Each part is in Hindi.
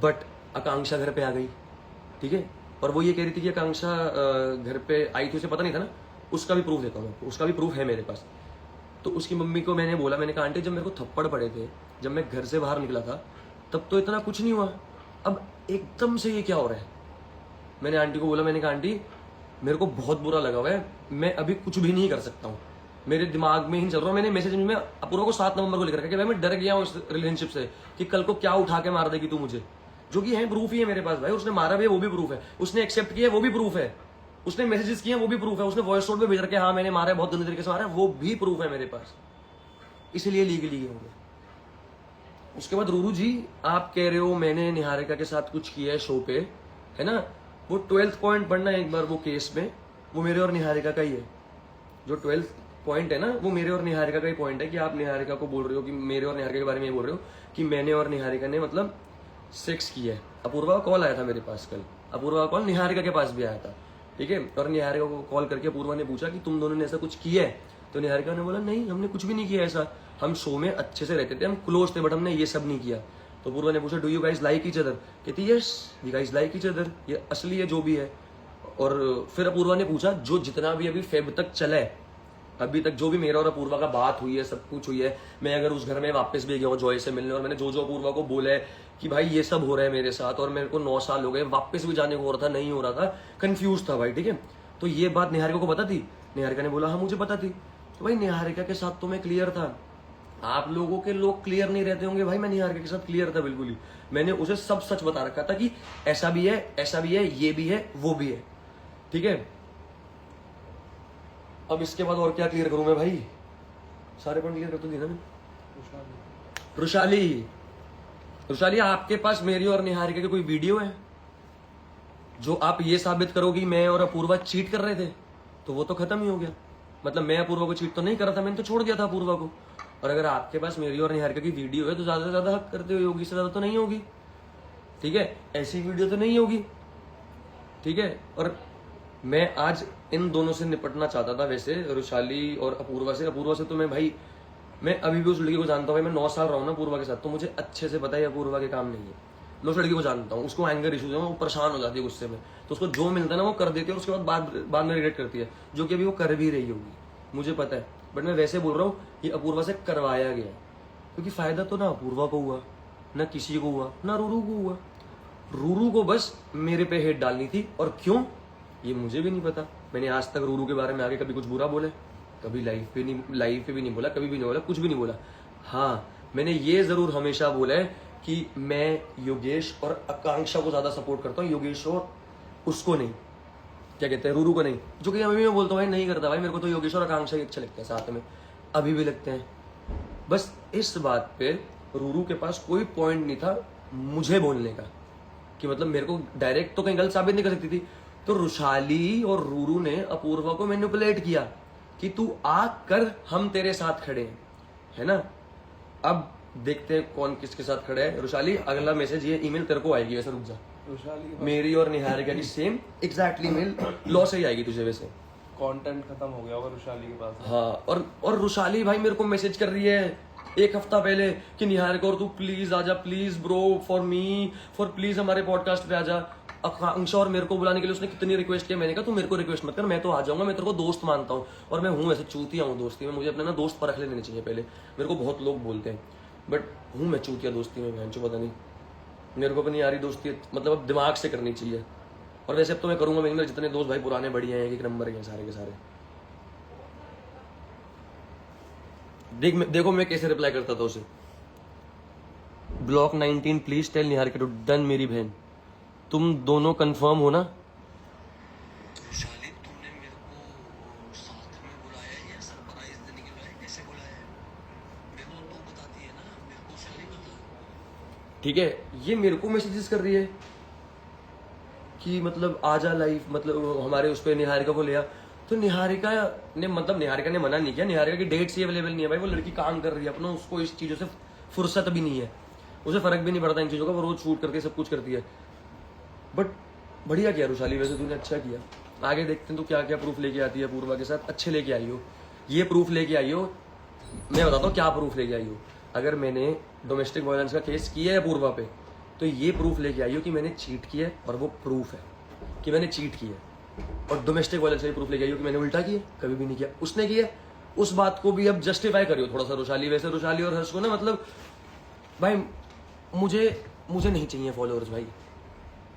बट आकांक्षा घर पे आ गई, ठीक है, और वो ये कह रही थी कि आकांक्षा घर पे आई थी, उसे पता नहीं था ना, उसका भी प्रूफ देता हूँ मैं, उसका भी प्रूफ है मेरे पास। तो उसकी मम्मी को मैंने बोला, मैंने कहा आंटी जब मेरे को थप्पड़ पड़े थे, जब मैं घर से बाहर निकला था, तब तो इतना कुछ नहीं हुआ, अब एकदम से ये क्या हो रहा है। मैंने आंटी को बोला, मैंने कहा आंटी मेरे को बहुत बुरा लगा हुआ है, मैं अभी कुछ भी नहीं कर सकता हूँ, मेरे दिमाग में ही नहीं चल रहा। मैंने मैसेज में अपूर्वा को 7 नवंबर को लिख रखा है कि भाई मैं डर गया हूँ इस रिलेशनशिप से कि कल को क्या उठा के मार देगी तू मुझे, जो कि है प्रूफ ही है मेरे पास भाई, उसने मारा भी है वो भी प्रूफ है, उसने एक्सेप्ट किया वो भी प्रूफ है, उसने मैसेजेस किए वो भी प्रूफ है, उसने वॉइस नोट में भेज रखे हाँ मैंने मारा है, बहुत गंदे तरीके से मारा है, वो भी प्रूफ है मेरे पास, इसलिए लीगली होंगे। उसके बाद रूरू जी आप कह रहे हो मैंने निहारिका के साथ कुछ किया है शो पे, है ना, वो 12th पॉइंट पढ़ना एक बार वो केस में, वो मेरे और निहारिका का ही है। जो 12th पॉइंट है ना वो मेरे और निहारिका का ही पॉइंट है कि आप निहारिका को बोल रहे हो कि मेरे और निहारिका के बारे में ये बोल रहे हो कि मैंने और निहारिका ने मतलब सेक्स किया है। अपूर्वा का कॉल आया था मेरे पास कल, अपूर्वा का कॉल निहारिका के पास भी आया था, ठीक है, और निहारिका को कॉल करके अपूर्वा ने पूछा कि तुम दोनों ने ऐसा कुछ किया है, तो निहारिका ने बोला नहीं हमने कुछ भी नहीं किया ऐसा, हम शो में अच्छे से रहते थे, हम क्लोज थे, बट हमने ये सब नहीं किया। तो अपूर्वा ने पूछा do you guys like each other, कहती yes we guys like each other, ये असली है जो भी है। और फिर अपूर्वा ने पूछा जो जितना भी अभी फेब तक चला है, अभी तक जो भी मेरा और अपूर्वा का बात हुई है, सब कुछ हुई है, मैं अगर उस घर में वापस भी गया हूँ जॉय से मिलने और मैंने जो जो अपूर्वा को बोला है कि भाई ये सब हो रहा है मेरे साथ और मेरे को 9 साल हो गए, वापस भी जाने को हो रहा था, नहीं हो रहा था, कंफ्यूज था भाई, ठीक है, तो ये बात निहारिका को पता थी। निहारिका ने बोला हाँ मुझे पता थी। तो भाई निहारिका के साथ तो मैं क्लियर था, आप लोगों के लोग क्लियर नहीं रहते होंगे भाई, मैं निहारिका के साथ क्लियर था बिल्कुल ही, मैंने उसे सब सच बता रखा था कि ऐसा भी है, ऐसा भी है, ये भी है, वो भी है, ठीक है। अब इसके बाद और क्या क्लियर करूं मैं भाई, सारे पॉइंट क्लियर कर तो दिया ना। रुशाली, रुशाली आपके पास मेरी और निहारिका की कोई वीडियो है जो आप ये साबित करो कि मैं और अपूर्वा चीट कर रहे थे, तो वो तो खत्म ही हो गया, मतलब मैं अपूर्वा को चीट तो नहीं कर रहा था, मैंने तो छोड़ दिया था अपूर्वा को। और अगर आपके पास मेरी और निहारिका की वीडियो है तो ज्यादा से ज्यादा हक करते हुए होगी, इससे ज्यादा तो नहीं होगी, ठीक है, ऐसी वीडियो तो नहीं होगी, ठीक है। और मैं आज इन दोनों से निपटना चाहता था वैसे, रुशाली और अपूर्वा से। अपूर्वा से तो मैं भाई, मैं अभी भी उस लड़की को जानता हूँ भाई, मैं 9 साल रहा हूँ ना अपूर्वा के साथ, तो मुझे अच्छे से पता है अपूर्वा के काम नहीं है, मैं उस लड़की को जानता हूँ, उसको एंगर इशूज है, वो परेशान हो जाती है गुस्से में, तो उसको जो मिलता है ना वो कर देती है, उसके बाद में रिग्रेट करती है, जो कि अभी वो कर भी रही होगी, मुझे पता है, बट मैं वैसे बोल रहा हूँ ये अपूर्वा से करवाया गया, क्योंकि फायदा तो ना अपूर्वा को हुआ, ना किसी को हुआ, ना रूरू को हुआ, रूरू को बस मेरे पे हेट डालनी थी, और क्यों ये मुझे भी नहीं पता। मैंने आज तक रूरू के बारे में आगे कभी कुछ बुरा बोले, कभी लाइव पे भी नहीं बोला, कभी भी नहीं बोला, कुछ भी नहीं बोला। हाँ मैंने ये जरूर हमेशा बोला है कि मैं योगेश और आकांक्षा को ज्यादा सपोर्ट करता हूँ, योगेश और उसको नहीं, क्या कहते हैं, रूरू को नहीं, जो कि अभी मैं बोलता हूँ भाई नहीं करता भाई, मेरे को तो योगेश और आकांक्षा ही अच्छे लगते हैं, साथ में अभी भी लगते हैं। बस इस बात पे रूरू के पास कोई पॉइंट नहीं था मुझे बोलने का, कि मतलब मेरे को डायरेक्ट तो कहीं गलत साबित नहीं कर सकती थी। तो रुशाली और रूरू ने अपूर्वा को मैनिपुलेट किया कि तू आ कर, हम तेरे साथ खड़े हैं, है ना। अब देखते हैं कौन किसके साथ खड़े है। रुशाली अगला मैसेज, ये ईमेल तेरे को आएगी वैसे, रुक जा, मेरी और निहारिका की सेम एग्जैक्टली मेल लॉ से ही आएगी तुझे, वैसे कंटेंट खत्म हो गया होगा रुशाली के पास। हाँ, और रुशाली भाई मेरे को मैसेज कर रही है 1 हफ्ता पहले कि निहारिका और तू प्लीज आजा, please bro, for me, for please हमारे पॉडकास्ट पे आजा। आकांक्षा और मेरे को बुलाने के लिए उसने कितनी रिक्वेस्ट किया, मैंने कहा तू मेरे को रिक्वेस्ट मत कर, मैं तो आ जाऊंगा, मैं तेरे को दोस्त मानता हूँ, और मैं हूँ वैसे चूतिया हूँ दोस्ती में, मुझे अपने ना दोस्त परख लेने चाहिए पहले, मेरे को बहुत लोग बोलते हैं, बट हूँ मैं चूतिया दोस्ती में, बहन चो पता नहीं, मेरे को अपनी यारी दोस्ती मतलब अब दिमाग से करनी चाहिए। और वैसे अब तो मैं करूंगा, मेरे जितने दोस्त भाई पुराने बढ़िया हैं, एक नंबर के सारे के सारे। देखो मैं कैसे रिप्लाई करता था उसे, ब्लॉक 19 प्लीज टेल निहारिका टू डन, मेरी बहन तुम दोनों कंफर्म हो ना। शालिद तुमने मेरे को साथ में बुलाया है या सरप्राइज देने के लिए कैसे बुलाया है, मेरे को तो बताती है ना, मेरे को सारी बता। ठीक है, ये मेरे को मैसेजेस कर रही है कि मतलब आजा लाइव, मतलब हमारे उस पर निहारिका को लिया, तो निहारिका ने मतलब निहारिका ने मना नहीं किया, निहारिका की डेट्स ही अवेलेबल नहीं है भाई, वो लड़की काम कर रही है अपना, उसको इस चीजों से फुर्सत भी नहीं है, उसे फर्क भी नहीं पड़ता इन चीजों का, वो रोज शूट करके सब कुछ करती है। बट बढ़िया किया रुशाली, वैसे तूने अच्छा किया, आगे देखते हैं तो क्या क्या प्रूफ लेके आती है पूर्वा के साथ, अच्छे लेके आई हो, ये प्रूफ लेके आई हो, मैं बताता हूँ क्या प्रूफ लेके आई हो। अगर मैंने डोमेस्टिक वायलेंस का केस किया है पूर्वा पे, तो ये प्रूफ लेके आई हो कि मैंने चीट किया है, और वो प्रूफ है कि मैंने चीट किया है। और डोमेस्टिक वायलेंस से प्रूफ लेके आई हो कि मैंने उल्टा किया, कभी भी नहीं किया, उसने किया। उस बात को भी अब जस्टिफाई करियो थोड़ा सा रुशाली। वैसे रुशाली और हर्ष को ना मतलब भाई मुझे नहीं चाहिए फॉलोअर्स भाई।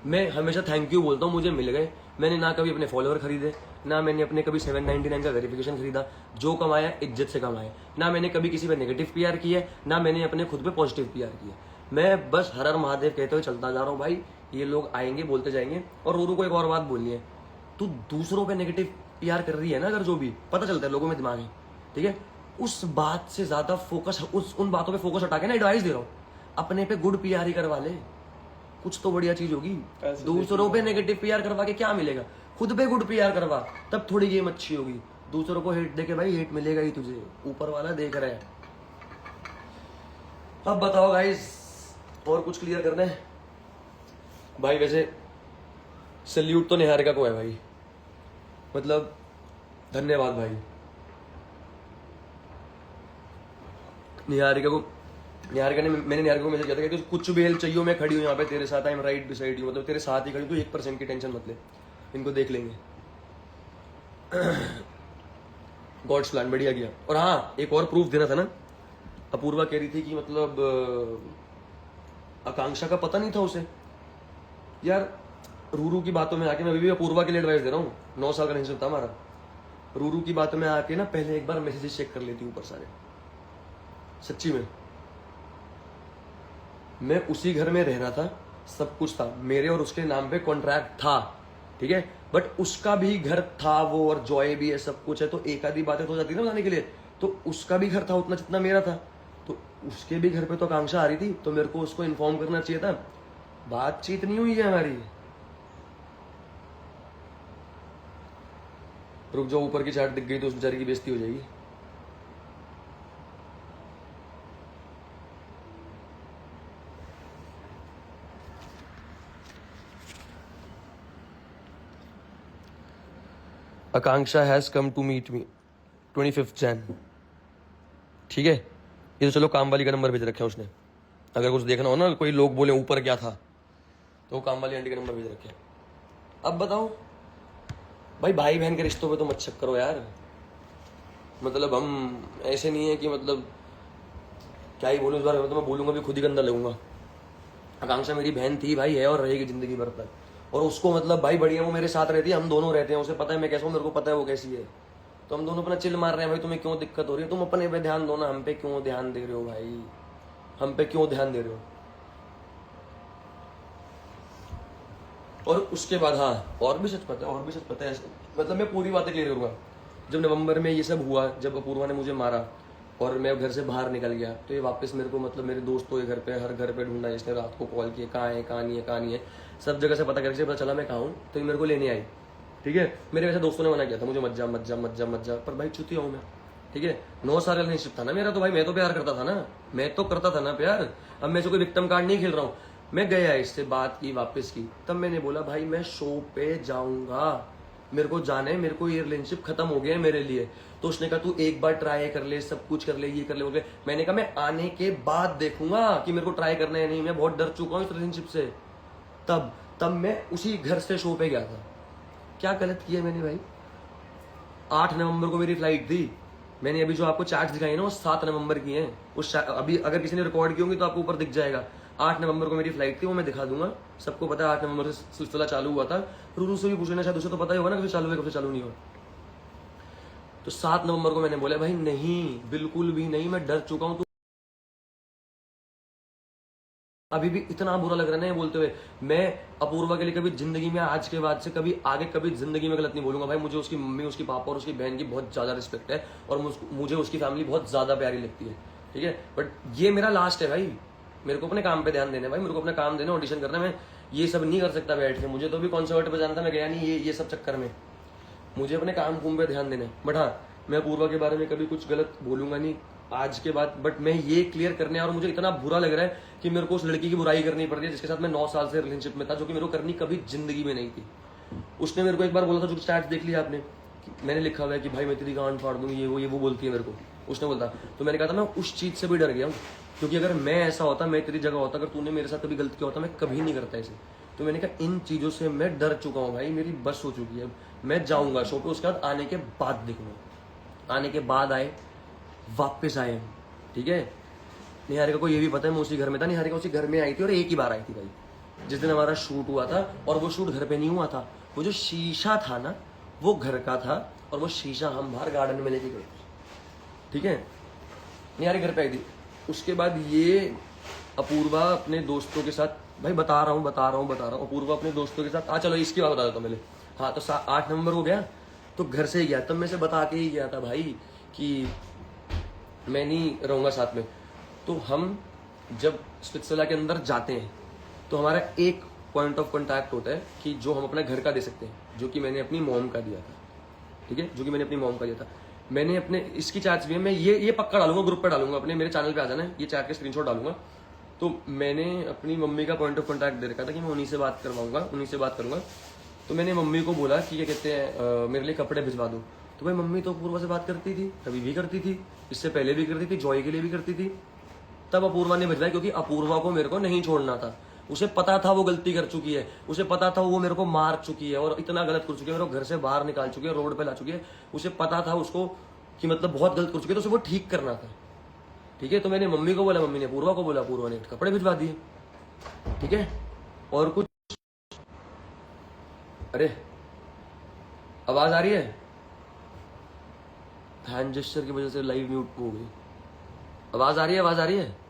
मैं हमेशा थैंक यू बोलता हूँ, मुझे मिल गए। मैंने ना कभी अपने फॉलोअर खरीदे, ना मैंने अपने कभी 799 का वेरिफिकेशन खरीदा। जो कमाया इज्जत से कमाया। ना मैंने कभी किसी पे नेगेटिव पीआर किया, ना मैंने अपने खुद पे पॉजिटिव पीआर किया। मैं बस हर हर महादेव कहते हुए चलता जा रहा हूँ भाई। ये लोग आएंगे बोलते जाएंगे। और रूरू को एक और बात बोलनी है, तू दूसरों पे नेगेटिव पीआर कर रही है ना, अगर जो भी पता चलता है लोगों में दिमाग है, ठीक है, उस बात से ज्यादा फोकस उन बातों पे फोकस हटा के ना एडवाइस दे रहा हूँ, अपने पे गुड पीआर ही करवा ले, कुछ तो बढ़िया चीज होगी। दूसरों पे नेगेटिव पीआर करवा के क्या मिलेगा, खुद पे गुड पीआर करवा, तब थोड़ी गेम अच्छी होगी। दूसरों को हेट देके भाई हेट मिलेगा ही तुझे, ऊपर वाला देख रहा है। अब बताओ गाइस, और कुछ क्लियर करना है भाई? वैसे सल्यूट तो निहारिका को है भाई, मतलब धन्यवाद भाई निहारिका ने मैंने निहारिका को मैसेज किया था कि कुछ भी हेल्प चाहिए मैं खड़ी हूँ यहाँ पे तेरे साथ, I am right beside you, मतलब तेरे साथ ही खड़ी, तो 1% की टेंशन मत ले, इनको देख लेंगे। गॉड्स प्लान बढ़िया किया। और हाँ, एक और प्रूफ देना था ना, अपूर्वा कह रही थी कि मतलब आकांक्षा का पता नहीं था उसे। यार रूरू की बातों में आके, मैं अभी भी अपूर्वा के लिए एडवाइस दे रहा हूँ, 9 साल का रिलेशनशिप था हमारा। रूरू की बातों में आके ना पहले एक बार मैसेजेस चेक कर लेती ऊपर सारे। सच्ची में मैं उसी घर में रह रहा था, सब कुछ था, मेरे और उसके नाम पे कॉन्ट्रैक्ट था, ठीक है, बट उसका भी घर था वो, और जॉय भी है, सब कुछ है, तो एक आधी बातें तो जाती ना बताने के लिए। तो उसका भी घर था उतना जितना मेरा था, तो उसके भी घर पे तो आकांक्षा आ रही थी, तो मेरे को उसको इन्फॉर्म करना चाहिए था। बातचीत नहीं हुई है हमारी। रुक जाओ, ऊपर की चार्ट दिख गई तो उस बेचारी की बेइज्जती हो जाएगी। Akanksha has come to meet me 25 Jan, ठीक है। ये तो चलो काम वाली का नंबर भेज रखा है उसने, अगर कुछ देखना हो ना, कोई लोग बोले ऊपर क्या था, तो काम वाली आंटी का नंबर भेज रखे। अब बताओ भाई, भाई बहन के रिश्तों पे तो मत शक करो यार। मतलब हम ऐसे नहीं है कि मतलब क्या ही बोलूं इस बार, तो मैं बोलूंगा भी खुद ही गंदा लगूंगा। आकांक्षा मेरी बहन थी भाई, है और रहेगी जिंदगी भर तक। और उसको मतलब भाई बढ़िया, वो मेरे साथ रहती है, हम दोनों रहते हैं, उसे पता है मैं कैसा हूँ, मेरे को पता है वो कैसी है, तो हम दोनों अपना चिल मार रहे हैं। भाई तुम्हें क्यों दिक्कत हो रही है, तुम अपने पे ध्यान दो ना, हम पे क्यों ध्यान दे रहे हो भाई, हम पे क्यों ध्यान दे रहे हो। और उसके बाद हाँ, और भी सच पता है, मतलब मैं पूरी बातें क्लियर करूंगा। जब नवंबर में ये सब हुआ, जब अपूर्वा ने मुझे मारा और मैं घर से बाहर निकल गया, तो ये वापस मेरे को मतलब मेरे दोस्तों के घर पे, हर घर पे ढूंढा, इसने रात को कॉल किया, कहाँ है कहाँ नहीं है, सब जगह से पता करके पता चला मैं कहाँ हूँ, तो ये मेरे को लेने आई, ठीक है। मेरे वैसे दोस्तों ने मना किया था, मुझे मत जा, पर भाई चुतिया हूँ मैं, ठीक है। 9 साल का रिलेशनशिप था ना मेरा, तो भाई मैं तो प्यार करता था ना, मैं तो करता था ना प्यार। अब मैं कोई विक्टिम कार्ड नहीं खेल रहा हूँ। मैं गया, इससे बात की, वापस की, तब मैंने बोला भाई मैं शो पे जाऊंगा, मेरे को जाना है, मेरे को ये रिलेशनशिप खत्म हो गया है मेरे लिए। तो उसने कहा तू एक बार ट्राई कर ले, सब कुछ कर ले, ये कर ले, बोल के। मैंने कहा मैं आने के बाद देखूंगा कि मेरे को ट्राई करना है नहीं, मैं बहुत डर चुका हूँ इस रिलेशनशिप से। तब मैं उसी घर से शो पे गया था। क्या गलत किया मैंने भाई? 8 नवंबर को मेरी फ्लाइट थी, मैंने अभी जो आपको चार्ट्स दिखाई ना वो 7 नवंबर की हैं। उस अभी अगर किसी ने रिकॉर्ड की होंगी तो आपको ऊपर दिख जाएगा। 8 नवंबर को मेरी फ्लाइट थी, वो मैं दिखा दूंगा, सबको पता है 8 नवंबर से सिलसिला चालू हुआ था। रूरू से भी पूछना, शायद उसे तो पता ही होगा ना कभी चालू है कभी चालू नहीं हुआ। तो 7 नवंबर को मैंने बोला भाई नहीं, बिल्कुल भी नहीं, मैं डर चुका हूं। तो अभी भी इतना बुरा लग रहा है ना ये बोलते हुए। मैं अपूर्वा के लिए कभी जिंदगी में, आज के बाद से कभी आगे कभी जिंदगी में गलत नहीं बोलूंगा भाई। मुझे उसकी मम्मी, उसकी पापा और उसकी बहन की बहुत ज्यादा रिस्पेक्ट है, और मुझे उसकी फैमिली बहुत ज्यादा प्यारी लगती है, ठीक है। बट ये मेरा लास्ट है भाई, मेरे को अपने काम पे ध्यान देना है भाई, मेरे को अपना काम देना, ऑडिशन करना। मैं ये सब नहीं कर सकता बैठ के, मुझे तो भी कॉन्सर्ट पे जाना था, मैं गया नहीं ये सब चक्कर में, मुझे अपने काम कुम पे ध्यान देना है। बट हाँ, मैं अपूर्वा के बारे में कभी कुछ गलत बोलूंगा नहीं आज के बाद। बट मैं ये क्लियर करने, और मुझे इतना बुरा लग रहा है कि मेरे को उस लड़की की बुराई करनी पड़ रही है जिसके साथ मैं 9 साल से रिलेशनशिप में था, जो कि मेरे को करनी कभी जिंदगी में नहीं थी। उसने मेरे को एक बार बोला था, जो स्टैट्स देख लिया आपने, मैंने लिखा हुआ है कि भाई मैं तेरी गांड फाड़ दूंगी, ये वो बोलती है मेरे को, उसने बोलता। तो मैंने कहा था मैं उस चीज से भी डर गया हूँ क्योंकि अगर मैं ऐसा होता, मैं तेरी जगह होता, अगर तूने मेरे साथ कभी गलत किया होता, मैं कभी नहीं करता ऐसे। तो मैंने कहा इन चीज़ों से मैं डर चुका हूँ भाई, मेरी बस हो चुकी है। मैं जाऊँगा शो पे, उसके बाद आने के बाद देखूँगा। आने के बाद आए, वापस आए, ठीक है। निहारिका को ये भी पता है मैं उसी घर में था, निहारिका उसी घर में आई थी और एक ही बार आई थी भाई, जिस दिन हमारा शूट हुआ था। और वो शूट घर पे नहीं हुआ था, वो जो शीशा था ना वो घर का था, और वो शीशा हम बाहर गार्डन में लेके गए, ठीक है। निहारिका घर पे आई थी। उसके बाद ये अपूर्वा अपने दोस्तों के साथ, भाई बता रहा हूँ, अपूर्वा अपने दोस्तों के साथ, चलो इसकी बात बता देता हूँ पहले। हाँ, तो 8 नवंबर को गया, तो घर से ही गया, तब मैं से बता के ही गया था भाई कि मैं नहीं रहूँगा साथ में। तो हम जब स्पिट्सविला के अंदर जाते हैं तो हमारा एक पॉइंट ऑफ कॉन्टैक्ट होता है कि जो हम अपने घर का दे सकते हैं, जो कि मैंने अपनी मॉम का दिया था, ठीक है, जो कि मैंने अपनी मॉम का दिया था। मैंने अपने इसकी चैट्स भी है, मैं ये पक्का डालूंगा, ग्रुप पे डालूंगा, अपने मेरे चैनल पे आ जाना है, ये चैट के स्क्रीनशॉट डालूंगा। तो मैंने अपनी मम्मी का पॉइंट ऑफ कॉन्टैक्ट दे रखा था कि मैं उन्हीं से बात करूंगा। तो मैंने मम्मी को बोला कि क्या कहते हैं मेरे लिए कपड़े भिजवा दो। तो भाई मम्मी तो अपूर्वा से बात करती थी, कभी भी करती थी, इससे पहले भी करती थी, जॉय के लिए भी करती थी। तब अपूर्वा ने भिजवाई, क्योंकि अपूर्वा को मेरे को नहीं छोड़ना था। उसे पता था वो गलती कर चुकी है, उसे पता था वो मेरे को मार चुकी है और इतना गलत कर चुकी है, मेरे को घर से बाहर निकाल चुकी है, रोड पे ला चुकी है। उसे पता था उसको कि मतलब बहुत गलत कर चुकी है, तो उसे वो ठीक करना था, ठीक है। तो मैंने मम्मी को बोला, मम्मी ने अपूर्वा को बोला, अपूर्वा ने कपड़े भिजवा दिए, ठीक है। और कुछ, अरे आवाज आ रही है, हैंड जेस्चर की वजह से लाइव म्यूट हो गई। आवाज आ रही है, आवाज आ रही है,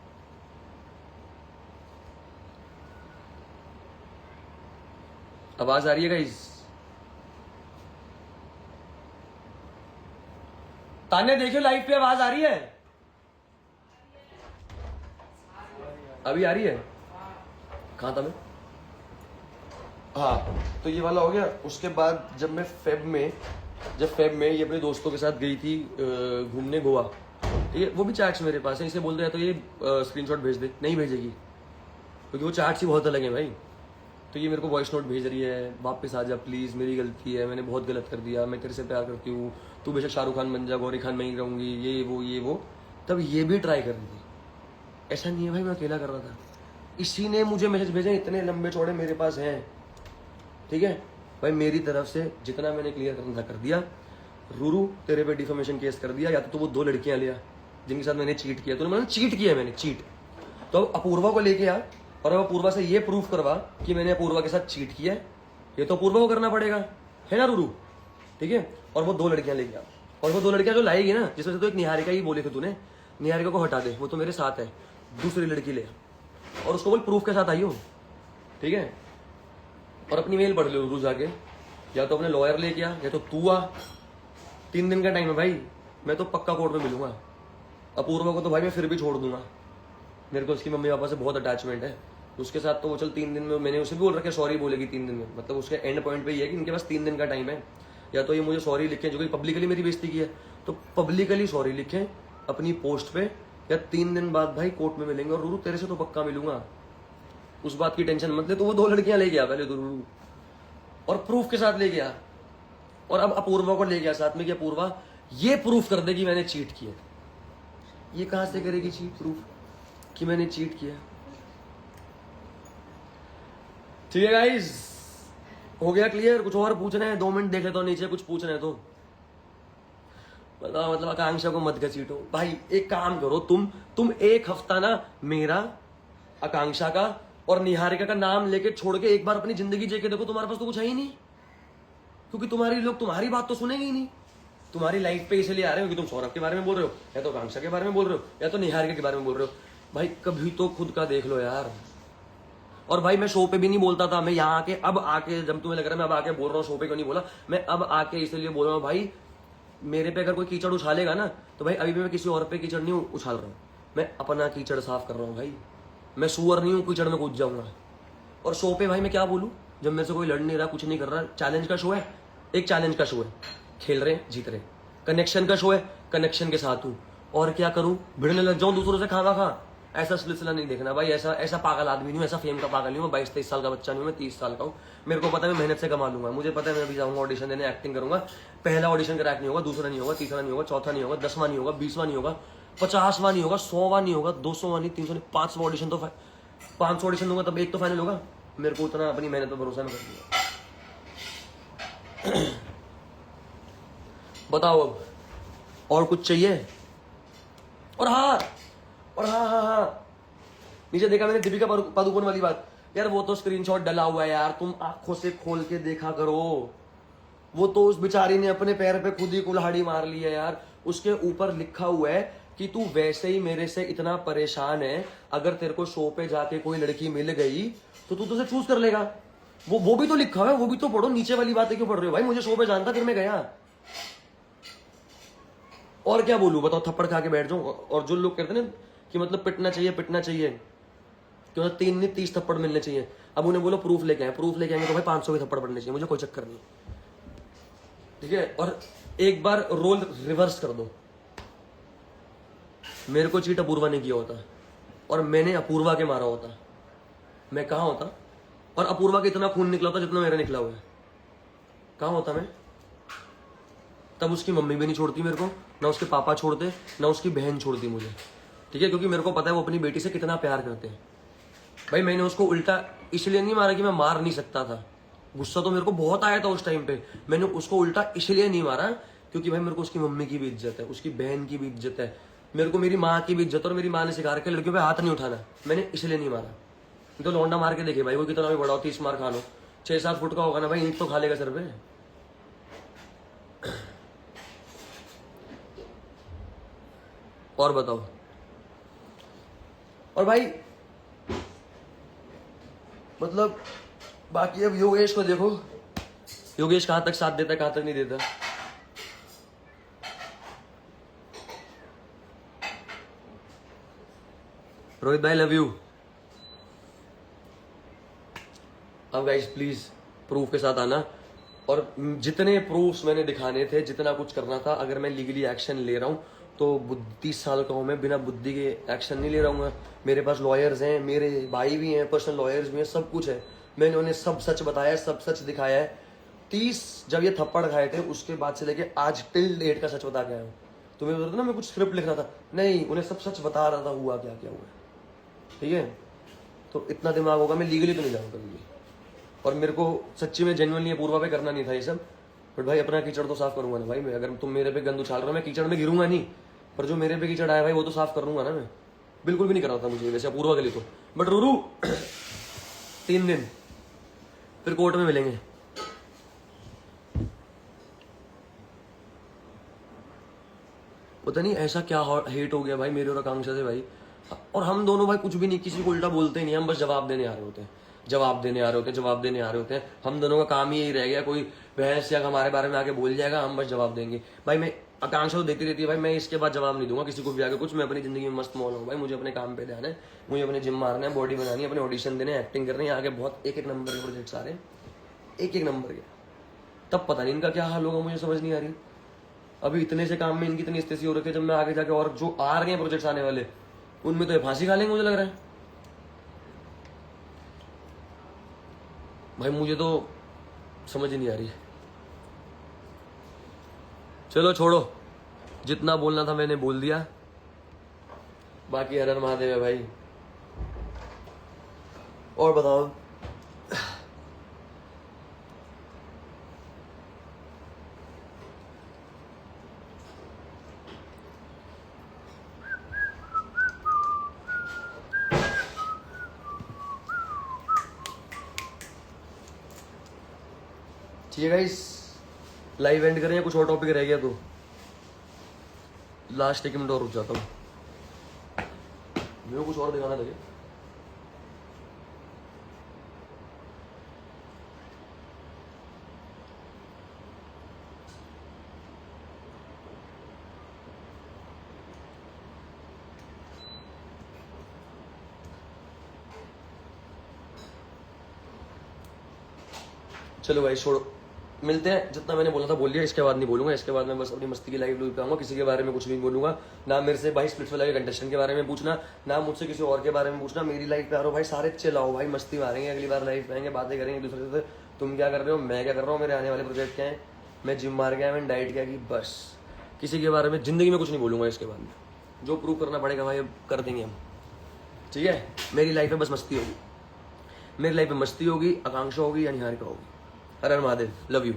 आवाज आ रही है गाइस? ताने देखियो लाइव पे आवाज आ रही है? अभी आ रही है? कहाँ था मैं? हाँ, तो ये वाला हो गया। उसके बाद जब मैं फेब में ये अपने दोस्तों के साथ गई थी घूमने गोवा, ठीक है, वो भी चैट्स मेरे पास है। इसे बोल रहा है तो ये स्क्रीनशॉट भेज दे, नहीं भेजेगी क्योंकि वो चैट्स ही बहुत अलग है भाई। तो ये मेरे को वॉइस नोट भेज रही है, वापस आ जा प्लीज़, मेरी गलती है, मैंने बहुत गलत कर दिया, मैं तेरे से प्यार करती हूँ, तू बेशक शाहरुख खान बन जा, गौरी खान में ही रहूँगी, ये वो। तब ये भी ट्राई कर रही थी। ऐसा नहीं है भाई मैं अकेला कर रहा था, इसी ने मुझे मैसेज भेजे, इतने लंबे चौड़े मेरे पास हैं, ठीक है भाई। मेरी तरफ से जितना मैंने क्लियर करना था कर दिया। रूरू तेरे पे डिफेमेशन केस कर दिया, या तो वो 2 लड़कियां लिया जिनके साथ मैंने चीट किया, तो मैंने चीट किया, मैंने चीट। तो अब अपूर्वा को लेके आ और अब अपूर्वा से ये प्रूफ करवा कि मैंने अपूर्वा के साथ चीट किया है, ये तो अपूर्वा को करना पड़ेगा, है ना रूरू, ठीक है। और वो 2 लड़कियां लेके आ, और वो 2 लड़कियां जो लाएगी ना, जिसमें से तो एक निहारिका ही बोले थे तूने, निहारिका को हटा दे, वो तो मेरे साथ है, दूसरी लड़की ले और उसको बोल प्रूफ के साथ आई हो, ठीक है। और अपनी मेल पढ़ लो रूरू जाके, या तो अपने लॉयर लेके आ, या तो तू आ। 3 दिन का टाइम है भाई, मैं तो पक्का कोर्ट में मिलूंगा। अपूर्वा को तो भाई मैं फिर भी छोड़ दूंगा, मेरे को उसकी मम्मी पापा से बहुत अटैचमेंट है, उसके साथ तो वो चल 3 दिन में, मैंने उसे भी बोल रखा है सॉरी बोलेगी 3 दिन में, मतलब उसके एंड पॉइंट पे ये है कि इनके पास 3 दिन का टाइम है। या तो ये मुझे सॉरी लिखें, जो कि पब्लिकली मेरी बेइज्जती की है, तो पब्लिकली सॉरी लिखें अपनी पोस्ट पे, या 3 दिन बाद भाई कोर्ट में मिलेंगे। और रूरू तेरे से तो पक्का मिलूंगा, उस बात की टेंशन मत ले। तो वो 2 लड़कियां ले गया पहले तो रूरू, और प्रूफ के साथ ले गया, और अब अपूर्वा को ले गया साथ में कि अपूर्वा ये प्रूफ कर दे कि मैंने चीट किया। ये कहां से करेगी चीट प्रूफ कि मैंने चीट किया? ठीक है गाइस, हो गया क्लियर? कुछ और पूछना है? 2 मिनट देख लेता हूं नीचे, कुछ पूछना है तो बताओ। मतलब आकांक्षा को मत घसीटो भाई, एक काम करो तुम 1 हफ्ता ना मेरा, आकांक्षा का और निहारिका का नाम लेके छोड़ के एक बार अपनी जिंदगी जी के देखो, तुम्हारे पास तो कुछ है ही नहीं, क्योंकि तुम्हारी लोग तुम्हारी बात तो सुनेंगे ही नहीं। तुम्हारी लाइफ पे इसलिए आ रहे हो कि तुम सौरभ के बारे में बोल रहे हो, या तो आकांक्षा के बारे में बोल रहे हो, या तो निहारिका के बारे में बोल रहे हो। भाई कभी तो खुद का देख लो यार। और भाई मैं शो पे भी नहीं बोलता था, मैं यहाँ आके, अब आके जब तुम्हें लग रहा है मैं अब आके बोल रहा हूँ, शो पे क्यों नहीं बोला, मैं अब आके इसलिए बोल रहा हूँ भाई, मेरे पे अगर कोई कीचड़ उछालेगा ना, तो भाई अभी भी मैं किसी और पे कीचड़ नहीं उछाल रहा हूँ, मैं अपना कीचड़ साफ कर रहा हूँ भाई। मैं सुअर नहीं हूँ कीचड़ में कूद जाऊंगा। और शो पे भाई मैं क्या बोलूँ, जब मेरे से कोई लड़ नहीं रहा, कुछ नहीं कर रहा, चैलेंज का शो है, एक चैलेंज का शो है, खेल रहे जीत रहे, कनेक्शन का शो है, कनेक्शन के साथ हूँ, और क्या करूँ, भिड़ने लग जाऊँ दूसरों से खाना खा, ऐसा सिलसिला नहीं देखना भाई। ऐसा पागल आदमी नहीं हूँ, ऐसा फेम का पागल नहीं हूँ। 22-23 साल का बच्चा नहीं हूँ, मैं 30 साल का हूँ। मेरे को पता है मैं मेहनत से कमा लूंगा, मुझे पता है मैं अभी जाऊंगा ऑडिशन देने, एक्टिंग करूंगा, पहला ऑडिशन क्रैक नहीं होगा, दूसरा नहीं होगा, तीसरा नहीं होगा, चौथा नहीं होगा, 10वां नहीं होगा, 20वां नहीं होगा, 50वां नहीं होगा, 100वां नहीं होगा, 200वां नहीं, 300 नहीं, 500 ऑडिशन तो 500 ऑडिशन दूंगा तब एक तो फाइनल होगा। मेरे को उतना अपनी मेहनत पर भरोसा नहीं कर लिया। बताओ अब और कुछ चाहिए? और हाँ नीचे देखा मैंने दीपिका पादुकोण वाली बात, यार वो तो स्क्रीनशॉट डला हुआ है यार, तुम आंखों से खोल के देखा करो। वो तो उस बेचारी ने अपने पैर पे खुद ही कुल्हाड़ी मार ली है यार। उसके ऊपर लिखा हुआ है कि तू वैसे ही मेरे से इतना परेशान है, अगर तेरे को शो पे जाके कोई लड़की मिल गई तो तू तुझे चूज कर लेगा। वो भी तो लिखा हुआ है, वो भी तो पढ़ो। नीचे वाली बातें क्यों पढ़ रहे हो भाई? मुझे शो पे जानता फिर मैं गया। और क्या बोलूं बताओ, थप्पड़ खा के बैठ जाऊं? और जो लोग कहते हैं ना कि मतलब पिटना चाहिए क्यों, 3 नहीं 30 थप्पड़ मिलने चाहिए। अब उन्हें बोलो प्रूफ लेके आएंगे तो भाई 500 के थप्पड़ पड़ने चाहिए, मुझे कोई चक्कर नहीं, ठीक है। और एक बार रोल रिवर्स कर दो, मेरे को चीट अपूर्वा ने किया होता और मैंने अपूर्वा के मारा होता, मैं कहाँ होता? और अपूर्वा का इतना खून निकला होता जितना मेरा निकला हुआ है, कहाँ होता मैं? तब उसकी मम्मी भी नहीं छोड़ती मेरे को, ना उसके पापा छोड़ते, ना उसकी बहन छोड़ती मुझे, ठीक है, क्योंकि मेरे को पता है वो अपनी बेटी से कितना प्यार करते हैं। भाई मैंने उसको उल्टा इसलिए नहीं मारा कि मैं मार नहीं सकता था, गुस्सा तो मेरे को बहुत आया था उस टाइम पे। मैंने उसको उल्टा इसलिए नहीं मारा क्योंकि भाई मेरे को उसकी मम्मी की भी इज्जत है, उसकी बहन की भी इज्जत है, मेरे को मेरी माँ की भी इज्जत, और मेरी माँ ने सिखा रखा है लड़कियों पे हाथ नहीं उठाना, मैंने इसलिए नहीं मारा। तो लौंडा मार के देखे भाई, वो कितना भी बड़ा हो, 30 मार खा लो, 6-7 फुट का होगा ना भाई, ईंट तो खा लेगा सर पे। और बताओ। और भाई मतलब बाकी अब योगेश को देखो, योगेश कहां तक साथ देता है, कहां तक नहीं देता। रोहित भाई लव यू। अब गाइस प्लीज प्रूफ के साथ आना, और जितने प्रूफ्स मैंने दिखाने थे, जितना कुछ करना था, अगर मैं लीगली एक्शन ले रहा हूं तो 30 साल का हूं मैं, बिना बुद्धि के एक्शन नहीं ले रहा हूँ। मेरे पास लॉयर्स हैं, मेरे भाई भी हैं, पर्सनल लॉयर्स भी हैं, सब कुछ है। मैंने उन्हें सब सच बताया, सब सच दिखाया है। 30 जब ये थप्पड़ खाए थे उसके बाद से लेके आज टिल डेट का सच बता के आया हूँ। तुम्हें बता ना मैं कुछ स्क्रिप्ट लिख रहा था, नहीं, उन्हें सब सच बता रहा था हुआ क्या क्या हुआ, ठीक है। तो इतना दिमाग होगा, मैं लीगली तो नहीं जाऊँगा कभी भी। और मेरे को सच्ची में जेन्युइनली अपूर्वा पे करना नहीं था ये सब, बट भाई अपना कीचड़ तो साफ करूंगा ना भाई मैं। अगर तुम मेरे पे गंद उछाल रहे हो, मैं कीचड़ में गिरूंगा नहीं, पर जो मेरे पे कीचड़ आया भाई वो तो साफ करूंगा ना मैं। बिल्कुल भी नहीं करा था मुझे वैसे अपूर्वा के लिए तो, बट रूरू 3 दिन फिर कोर्ट में मिलेंगे। पता नहीं ऐसा क्या हेट हो गया भाई मेरे और आकांक्षा से भाई। और हम दोनों भाई कुछ भी नहीं, किसी को उल्टा बोलते ही नहीं, हम बस जवाब देने आ रहे होते हैं, जवाब देने आ रहे होते हैं। हम दोनों का काम ही यही रह गया, कोई बहस या हमारे बारे में आके बोल जाएगा, हम बस जवाब देंगे। भाई मैं आकांक्षा तो देती रहती है भाई, मैं इसके बाद जवाब नहीं दूंगा किसी को भी आगे कुछ। मैं अपनी जिंदगी में मस्त मौल हूँ भाई, मुझे अपने काम पे ध्यान है, मुझे अपने जिम मारना है, बॉडी बनानी है, अपने ऑडिशन देने, एक्टिंग करनी है, आगे बहुत एक नंबर के प्रोजेक्ट्स आ रहे हैं, एक नंबर के। तब पता नहीं इनका क्या हाल होगा, मुझे समझ नहीं आ रही। अभी इतने से काम में इनकी इतनी स्थिति हो रखी है, जब मैं आगे जाके और जो आ रहे हैं प्रोजेक्ट्स आने वाले, उनमें तो ये फांसी खा लेंगे मुझे लग रहा है भाई। मुझे तो समझ ही नहीं आ रही। चलो छोड़ो, जितना बोलना था मैंने बोल दिया, बाकी हर हर महादेव है भाई। और बताओ। ठीक है गाइस, लाइव एंड करें या कुछ और टॉपिक रह गया तो? लास्ट 1 मिनट और रुक जाता हूँ, मेरे को कुछ और दिखाना था क्या? चलो भाई छोड़ो, मिलते हैं। जितना मैंने बोला था बोल लिया, इसके बाद नहीं बोलूंगा। इसके बाद मैं बस अपनी मस्ती की लाइव लूप पे आऊंगा, किसी के बारे में कुछ नहीं बोलूंगा। ना मेरे से भाई स्प्लिट्स वाले कंटेस्टेंट के बारे में पूछना, ना मुझसे किसी और के बारे में पूछना। मेरी लाइफ पे आ रहा हो भाई, सारे चिल्लाओ भाई, मस्ती मारेंगे, अगली बार लाइव पे आएंगे, बातें करेंगे एक दूसरे से। तुम क्या कर रहे हो, मैं क्या कर रहा हूँ, मेरे आने वाले प्रोजेक्ट क्या है, मैं जिम मार गया, मैंने डाइट क्या की, बस किसी के बारे में जिंदगी में कुछ नहीं बोलूंगा इसके बाद में। जो प्रूव करना पड़ेगा भाई अब कर देंगे हम, ठीक है। मेरी लाइफ में बस मस्ती होगी, मेरी लाइफ में मस्ती होगी, आकांक्षा होगी या निहारिका होगी। हर हर महादेव, लव यू।